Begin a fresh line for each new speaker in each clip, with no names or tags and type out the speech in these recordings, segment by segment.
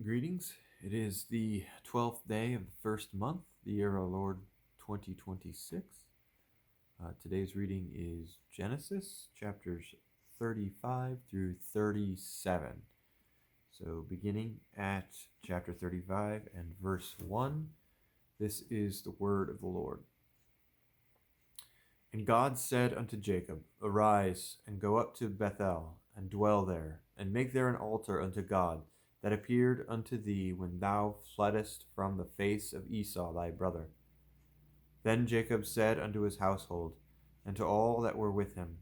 Greetings. It is the 12th day of the first month, the year of our Lord 2026. Today's reading is Genesis chapters 35 through 37. So, beginning at chapter 35 and verse 1, this is the word of the Lord. And God said unto Jacob, Arise, and go up to Bethel, and dwell there, and make there an altar unto God, that appeared unto thee when thou fleddest from the face of Esau thy brother. Then Jacob said unto his household, and to all that were with him,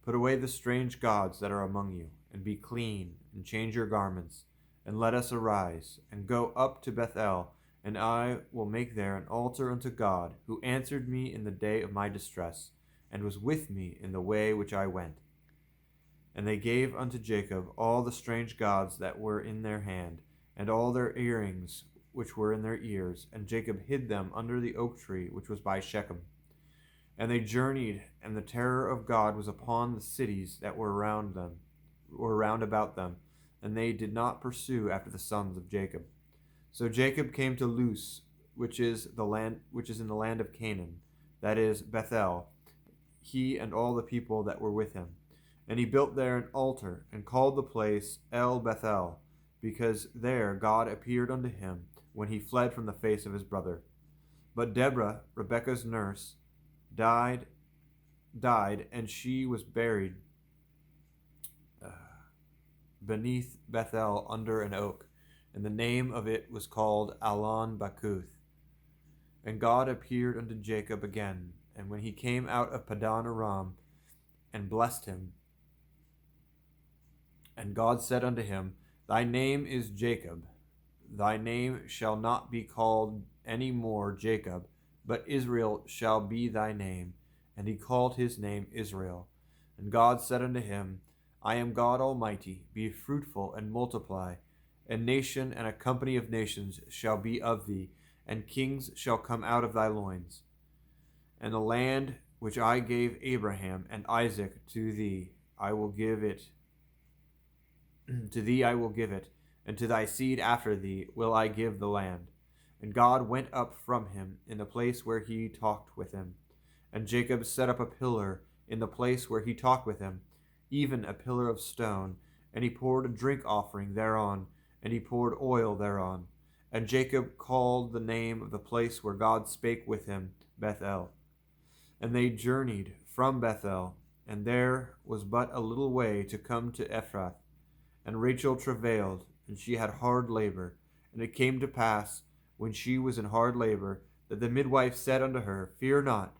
Put away the strange gods that are among you, and be clean, and change your garments, and let us arise, and go up to Bethel, and I will make there an altar unto God, who answered me in the day of my distress, and was with me in the way which I went. And they gave unto Jacob all the strange gods that were in their hand, and all their earrings which were in their ears, and Jacob hid them under the oak tree which was by Shechem. And they journeyed, and the terror of God was upon the cities that were round about them, and they did not pursue after the sons of Jacob. So Jacob came to Luz, which is in the land of Canaan, that is Bethel, he and all the people that were with him. And he built there an altar, and called the place El Bethel, because there God appeared unto him when he fled from the face of his brother. But Deborah, Rebekah's nurse, died, and she was buried beneath Bethel under an oak, and the name of it was called Allon Bacuth. And God appeared unto Jacob again, and when he came out of Padan Aram, and blessed him. And God said unto him, Thy name is Jacob. Thy name shall not be called any more Jacob, but Israel shall be thy name. And he called his name Israel. And God said unto him, I am God Almighty, be fruitful and multiply. A nation and a company of nations shall be of thee, and kings shall come out of thy loins. And the land which I gave Abraham and Isaac to thee, I will give it. To thee I will give it, and to thy seed after thee will I give the land. And God went up from him in the place where he talked with him. And Jacob set up a pillar in the place where he talked with him, even a pillar of stone, and he poured a drink offering thereon, and he poured oil thereon. And Jacob called the name of the place where God spake with him, Bethel. And they journeyed from Bethel, and there was but a little way to come to Ephrath. And Rachel travailed, and she had hard labor. And it came to pass, when she was in hard labor, that the midwife said unto her, Fear not,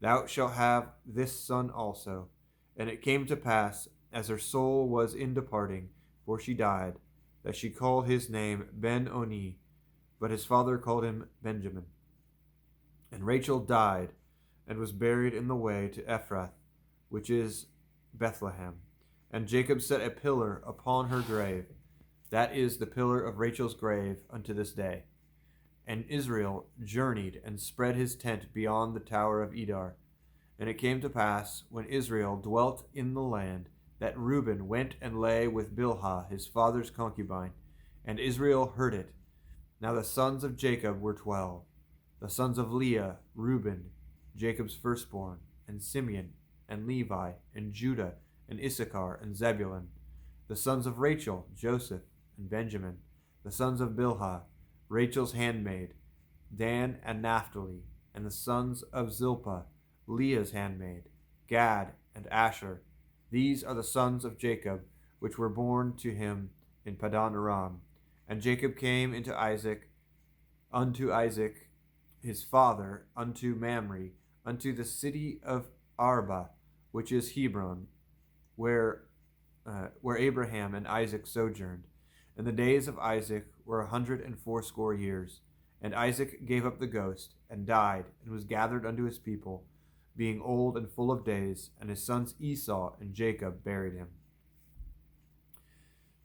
thou shalt have this son also. And it came to pass, as her soul was in departing, for she died, that she called his name Ben-Oni, but his father called him Benjamin. And Rachel died, and was buried in the way to Ephrath, which is Bethlehem. And Jacob set a pillar upon her grave. That is the pillar of Rachel's grave unto this day. And Israel journeyed and spread his tent beyond the tower of Edar. And it came to pass, when Israel dwelt in the land, that Reuben went and lay with Bilhah his father's concubine, and Israel heard it. Now the sons of Jacob were 12. The sons of Leah, Reuben, Jacob's firstborn, and Simeon, and Levi, and Judah, and Issachar, and Zebulun. The sons of Rachel, Joseph, and Benjamin. The sons of Bilhah, Rachel's handmaid, Dan and Naphtali. And the sons of Zilpah, Leah's handmaid, Gad and Asher. These are the sons of Jacob, which were born to him in Padan Aram. And Jacob came unto Isaac his father, unto Mamre, unto the city of Arba, which is Hebron, where Abraham and Isaac sojourned. And the days of Isaac were 180 years. And Isaac gave up the ghost, and died, and was gathered unto his people, being old and full of days, and his sons Esau and Jacob buried him.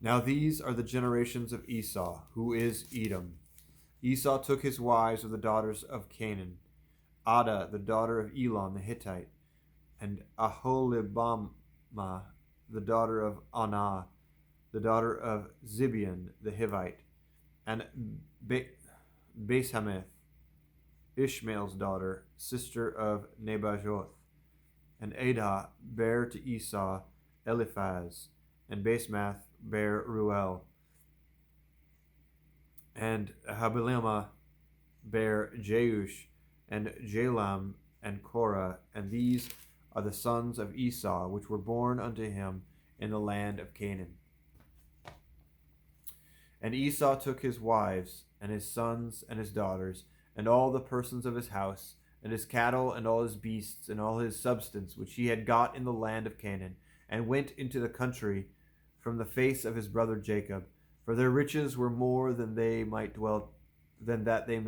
Now these are the generations of Esau, who is Edom. Esau took his wives of the daughters of Canaan, Adah the daughter of Elon the Hittite, and Aholibamah the daughter of Anah, the daughter of Zibeon the Hivite, and Bashameth, Ishmael's daughter, sister of Nebajoth. And Adah bare to Esau Eliphaz, and Basemath bare Ruel. And Habilmah bare Jeush, and Jalam, and Korah. And these are the sons of Esau, which were born unto him in the land of Canaan. And Esau took his wives, and his sons, and his daughters, and all the persons of his house, and his cattle, and all his beasts, and all his substance, which he had got in the land of Canaan, and went into the country from the face of his brother Jacob. For their riches were more than they might dwell, than that they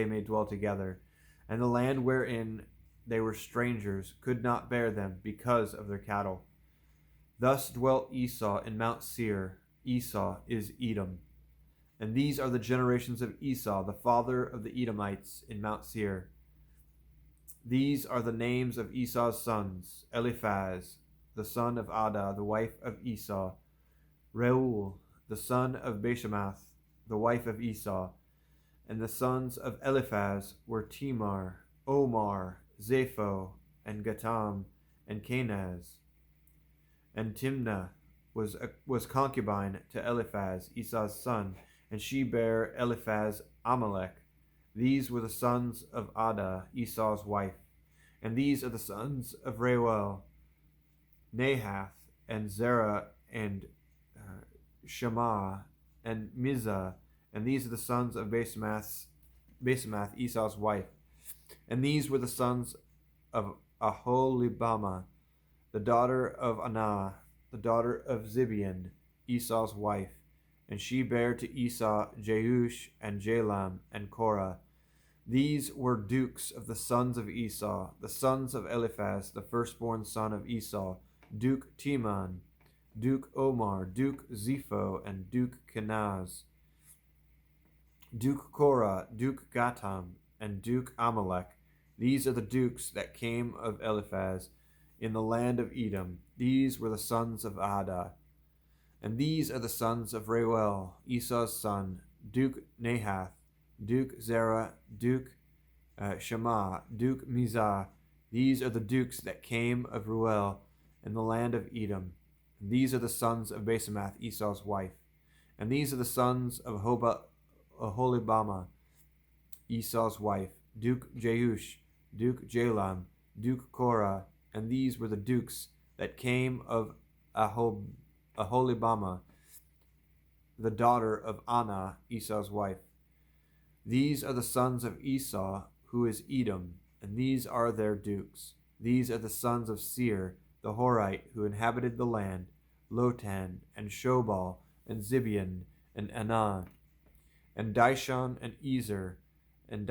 may dwell together. And the land wherein they were strangers could not bear them because of their cattle. Thus dwelt Esau in Mount Seir. Esau is Edom. And these are the generations of Esau, the father of the Edomites, in Mount Seir. These are the names of Esau's sons: Eliphaz, the son of Adah, the wife of Esau; Reuel, the son of Basemath, the wife of Esau. And the sons of Eliphaz were Timar, Omar, Zapho, and Gatam, and Kenaz. And Timnah was concubine to Eliphaz, Esau's son, and she bare Eliphaz Amalek. These were the sons of Adah, Esau's wife. And these are the sons of Reuel: Nahath, and Zerah, and Shema, and Mizah. And these are the sons of Basemath, Esau's wife. And these were the sons of Aholibamah, the daughter of Anah, the daughter of Zibeon, Esau's wife. And she bare to Esau Jeush, and Jalam, and Korah. These were dukes of the sons of Esau, the sons of Eliphaz, the firstborn son of Esau: Duke Teman, Duke Omar, Duke Zepho, and Duke Kenaz; Duke Korah, Duke Gatam, and Duke Amalek. These are the dukes that came of Eliphaz in the land of Edom. These were the sons of Adah. And these are the sons of Reuel, Esau's son: Duke Nahath, Duke Zerah, Duke Shema, Duke Mizah. These are the dukes that came of Reuel in the land of Edom. And these are the sons of Basemath, Esau's wife. And these are the sons of Aholibamah, Esau's wife: Duke Jeush, Duke Jalam, Duke Korah. And these were the dukes that came of Aholibamah, the daughter of Anah, Esau's wife. These are the sons of Esau, who is Edom, and these are their dukes. These are the sons of Seir, the Horite, who inhabited the land: Lotan, and Shobal, and Zibeon, and Anah, and Dishon, and Ezer, and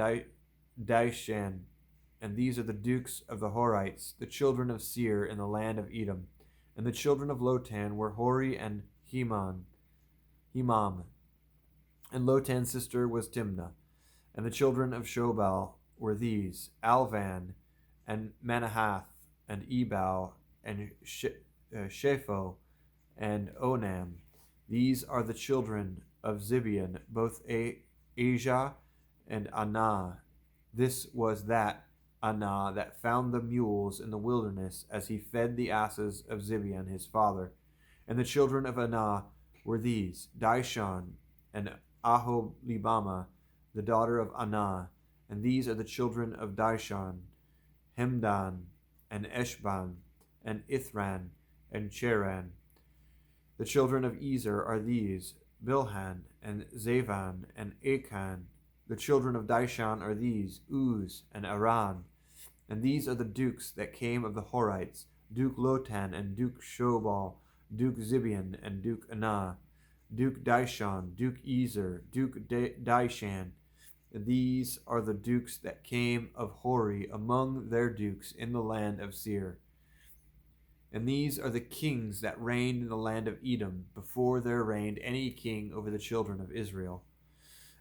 Dishan. And these are the dukes of the Horites, the children of Seir, in the land of Edom. And the children of Lotan were Hori and Hemam. And Lotan's sister was Timnah. And the children of Shobal were these: Alvan, and Manahath, and Ebal, and Shepho, and Onam. These are the children of Zibeon, both Asia and Anah. This was that Anah that found the mules in the wilderness, as he fed the asses of Zibeon his father. And the children of Anah were these: Dishon, and Aholibamah, the daughter of Anah. And these are the children of Dishon: Hemdan, and Eshban, and Ithran, and Cheran. The children of Ezer are these: Bilhan, and Zavan, and Achan. The children of Dishon are these: Uz, and Aran. And these are the dukes that came of the Horites: Duke Lotan, and Duke Shobal, Duke Zibeon, and Duke Anah, Duke Dishon, Duke Ezer, Duke Dishan. These are the dukes that came of Hori among their dukes in the land of Seir. And these are the kings that reigned in the land of Edom, before there reigned any king over the children of Israel.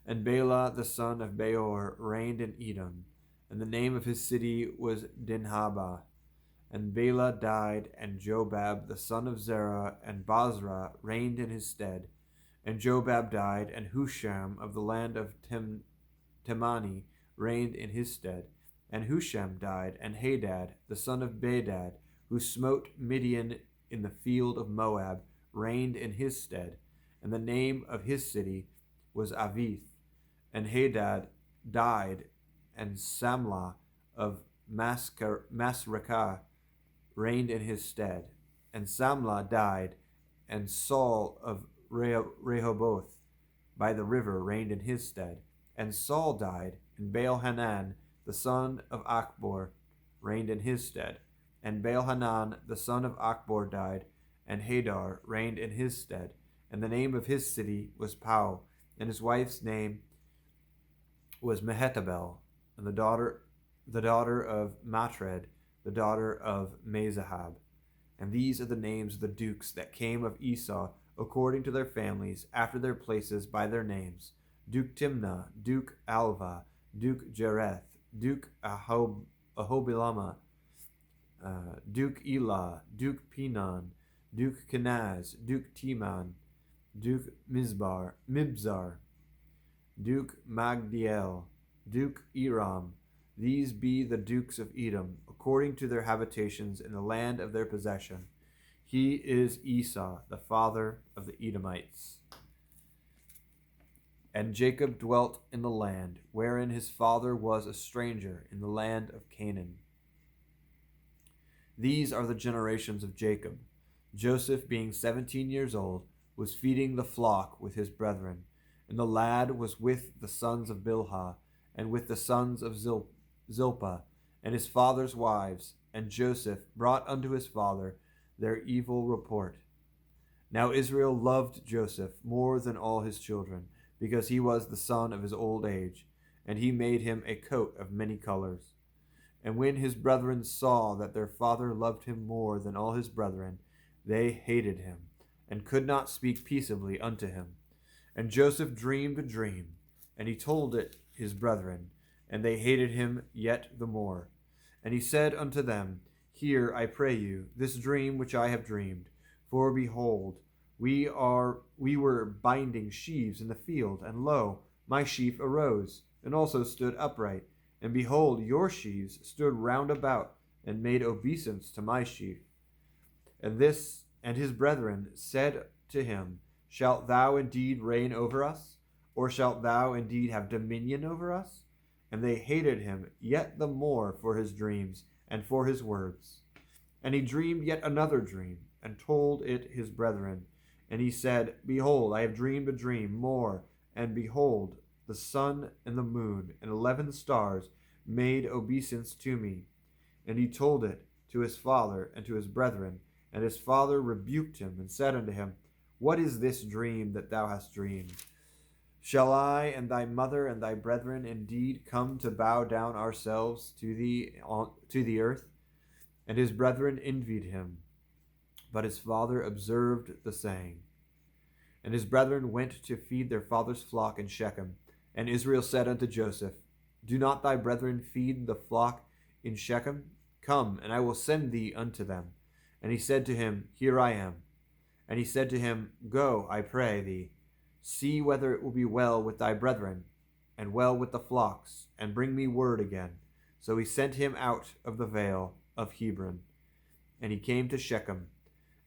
And Bela the son of Beor reigned in Edom, and the name of his city was Dinhabah. And Bela died, and Jobab the son of Zerah and Basra reigned in his stead. And Jobab died, and Husham of the land of Temani reigned in his stead. And Husham died, and Hadad, the son of Bedad, who smote Midian in the field of Moab, reigned in his stead. And the name of his city was Avith. And Hadad died, and Samlah of Masrekah reigned in his stead. And Samlah died, and Saul of Rehoboth by the river reigned in his stead. And Saul died, and Baal-Hanan, the son of Achbor, reigned in his stead. And Baal-Hanan, the son of Achbor, died, and Hadar reigned in his stead. And the name of his city was Pau, and his wife's name was Mehetabel, and the daughter of Matred, the daughter of Mezahab. And these are the names of the dukes that came of Esau, according to their families, after their places by their names: Duke Timnah, Duke Alva, Duke Jereth, Duke Ahobilama, Duke Elah, Duke Pinon, Duke Kenaz, Duke Teman, Duke Mibzar, Duke Magdiel, Duke Eram. These be the dukes of Edom, according to their habitations in the land of their possession. He is Esau, the father of the Edomites. And Jacob dwelt in the land, wherein his father was a stranger, in the land of Canaan. These are the generations of Jacob. Joseph, being 17 years old, was feeding the flock with his brethren. And the lad was with the sons of Bilhah, and with the sons of Zilpah, and his father's wives. And Joseph brought unto his father their evil report. Now Israel loved Joseph more than all his children, because he was the son of his old age, and he made him a coat of many colors. And when his brethren saw that their father loved him more than all his brethren, they hated him, and could not speak peaceably unto him. And Joseph dreamed a dream, and he told it his brethren, and they hated him yet the more. And he said unto them, Hear, I pray you, this dream which I have dreamed. For behold, we were binding sheaves in the field, and lo, my sheaf arose, and also stood upright. And behold, your sheaves stood round about, and made obeisance to my sheaf. And his brethren said to him, Shalt thou indeed reign over us? Or shalt thou indeed have dominion over us? And they hated him yet the more for his dreams and for his words. And he dreamed yet another dream, and told it his brethren. And he said, Behold, I have dreamed a dream more, and behold, the sun and the moon and 11 stars made obeisance to me. And he told it to his father and to his brethren. And his father rebuked him, and said unto him, What is this dream that thou hast dreamed? Shall I and thy mother and thy brethren indeed come to bow down ourselves to the earth? And his brethren envied him, but his father observed the saying. And his brethren went to feed their father's flock in Shechem. And Israel said unto Joseph, Do not thy brethren feed the flock in Shechem? Come, and I will send thee unto them. And he said to him, Here I am. And he said to him, Go, I pray thee, see whether it will be well with thy brethren, and well with the flocks, and bring me word again. So he sent him out of the vale of Hebron. And he came to Shechem.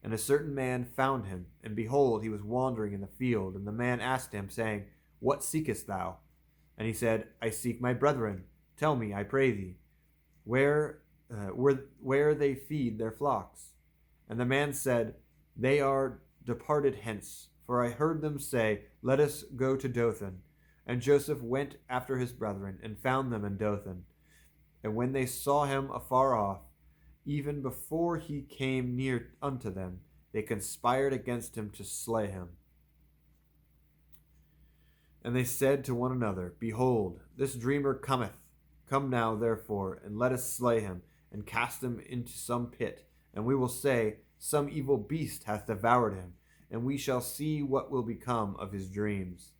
And a certain man found him, and behold, he was wandering in the field. And the man asked him, saying, What seekest thou? And he said, I seek my brethren. Tell me, I pray thee, where they feed their flocks. And the man said, They are departed hence, for I heard them say, Let us go to Dothan. And Joseph went after his brethren, and found them in Dothan. And when they saw him afar off, even before he came near unto them, they conspired against him to slay him. And they said to one another, Behold, this dreamer cometh. Come now, therefore, and let us slay him, and cast him into some pit. And we will say, Some evil beast hath devoured him, and we shall see what will become of his dreams.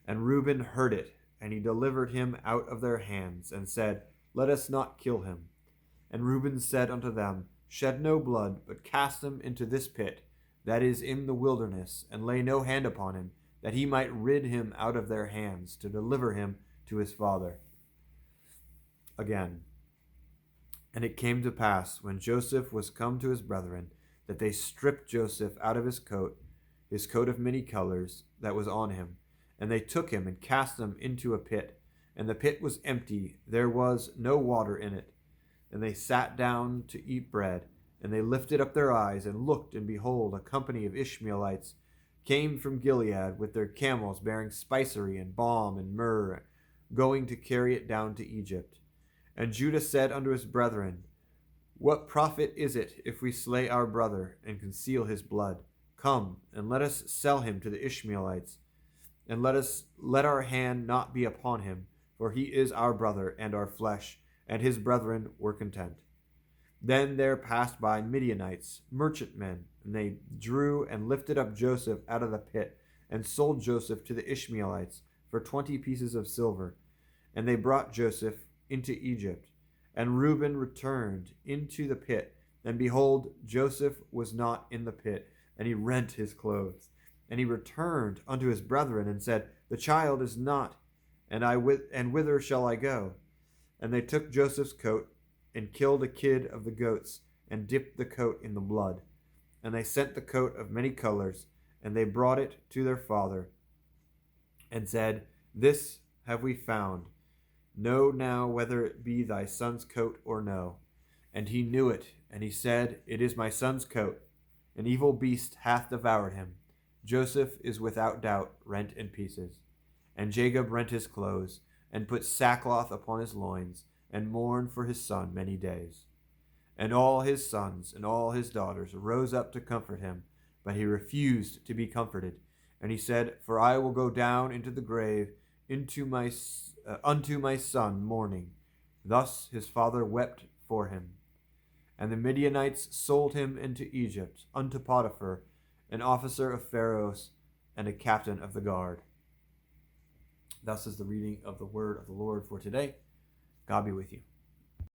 And Reuben heard it, and he delivered him out of their hands, and said, Let us not kill him. And Reuben said unto them, Shed no blood, but cast him into this pit, that is in the wilderness, and lay no hand upon him, that he might rid him out of their hands, to deliver him to his father. Again, and it came to pass, when Joseph was come to his brethren, that they stripped Joseph out of his coat of many colors that was on him, and they took him and cast him into a pit. And the pit was empty, there was no water in it. And they sat down to eat bread, and they lifted up their eyes and looked, and behold, a company of Ishmaelites came from Gilead with their camels bearing spicery and balm and myrrh, going to carry it down to Egypt. And Judah said unto his brethren, What profit is it if we slay our brother and conceal his blood? Come, and let us sell him to the Ishmaelites, and let our hand not be upon him, for he is our brother and our flesh. And his brethren were content. Then there passed by Midianites, merchantmen, and they drew and lifted up Joseph out of the pit, and sold Joseph to the Ishmaelites for 20 pieces of silver. And they brought Joseph into Egypt. And Reuben returned into the pit, and behold, Joseph was not in the pit, and he rent his clothes. And he returned unto his brethren, and said, The child is not, and whither shall I go? And they took Joseph's coat, and killed a kid of the goats, and dipped the coat in the blood. And they sent the coat of many colors, and they brought it to their father, and said, This have we found. Know now whether it be thy son's coat or no. And he knew it, and he said, It is my son's coat. An evil beast hath devoured him. Joseph is without doubt rent in pieces. And Jacob rent his clothes, and put sackcloth upon his loins, and mourned for his son many days. And all his sons and all his daughters rose up to comfort him, but he refused to be comforted. And he said, For I will go down into the grave unto my son mourning. Thus his father wept for him. And the Midianites sold him into Egypt, unto Potiphar, an officer of Pharaoh's, and a captain of the guard. Thus is the reading of the word of the Lord for today. God be with you.